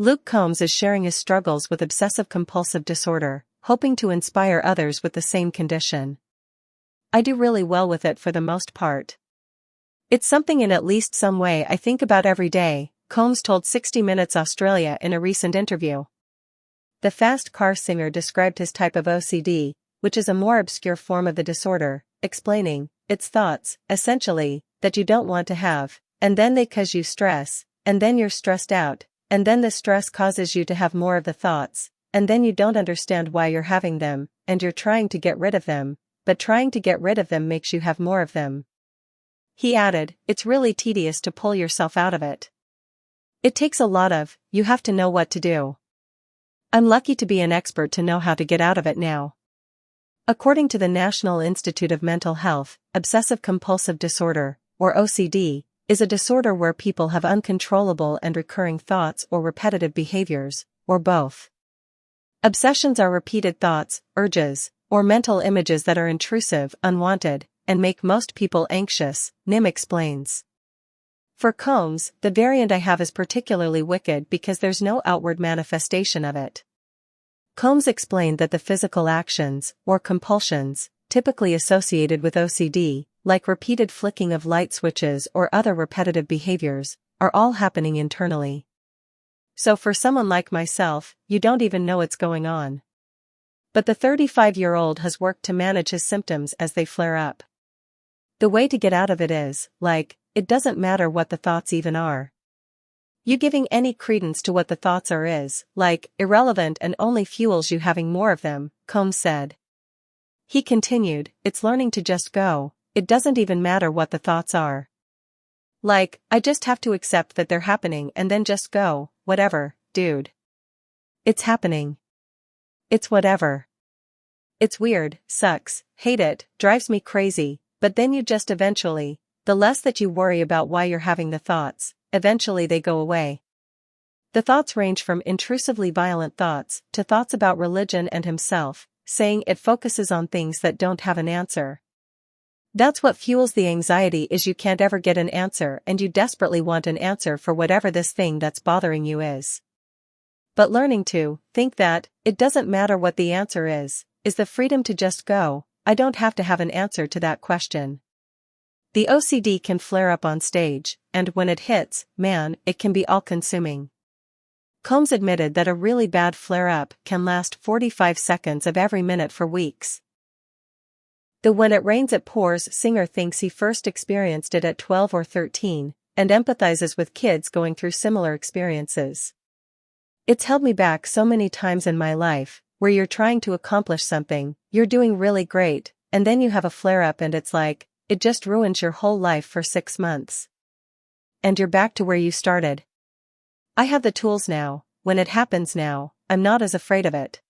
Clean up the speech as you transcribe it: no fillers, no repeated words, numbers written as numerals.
Luke Combs is sharing his struggles with obsessive-compulsive disorder, hoping to inspire others with the same condition. I do really well with it for the most part. It's something in at least some way I think about every day, Combs told 60 Minutes Australia in a recent interview. The fast car singer described his type of OCD, which is a more obscure form of the disorder, explaining, "It's thoughts, essentially, that you don't want to have, and then they cause you stress, and then you're stressed out, and then the stress causes you to have more of the thoughts, and then you don't understand why you're having them, and you're trying to get rid of them, but trying to get rid of them makes you have more of them." He added, "It's really tedious to pull yourself out of it. It takes a lot of, you have to know what to do. I'm lucky to be an expert to know how to get out of it now." According to the National Institute of Mental Health, obsessive-compulsive disorder, or OCD, is a disorder where people have uncontrollable and recurring thoughts or repetitive behaviors, or both. Obsessions are repeated thoughts, urges, or mental images that are intrusive, unwanted, and make most people anxious, Nim explains. For Combs, the variant I have is particularly wicked because there's no outward manifestation of it. Combs explained that the physical actions, or compulsions, typically associated with OCD, like repeated flicking of light switches or other repetitive behaviors, are all happening internally. So for someone like myself, you don't even know it's going on. But the 35-year-old has worked to manage his symptoms as they flare up. The way to get out of it is, it doesn't matter what the thoughts even are. You giving any credence to what the thoughts are is, irrelevant and only fuels you having more of them, Combs said. He continued, "It's learning to just go, it doesn't even matter what the thoughts are. I just have to accept that they're happening and then just go, whatever, dude. It's happening. It's whatever. It's weird, sucks, hate it, drives me crazy, but then you just eventually, the less that you worry about why you're having the thoughts, eventually they go away." The thoughts range from intrusively violent thoughts to thoughts about religion and himself, saying it focuses on things that don't have an answer. That's what fuels the anxiety is you can't ever get an answer and you desperately want an answer for whatever this thing that's bothering you is. But learning to think that, it doesn't matter what the answer is the freedom to just go, I don't have to have an answer to that question. The OCD can flare up on stage, and when it hits, man, it can be all-consuming. Combs admitted that a really bad flare-up can last 45 seconds of every minute for weeks. The "When It Rains It Pours" singer thinks he first experienced it at 12 or 13, and empathizes with kids going through similar experiences. "It's held me back so many times in my life, where you're trying to accomplish something, you're doing really great, and then you have a flare-up and it's it just ruins your whole life for 6 months. And you're back to where you started. I have the tools now, when it happens now, I'm not as afraid of it."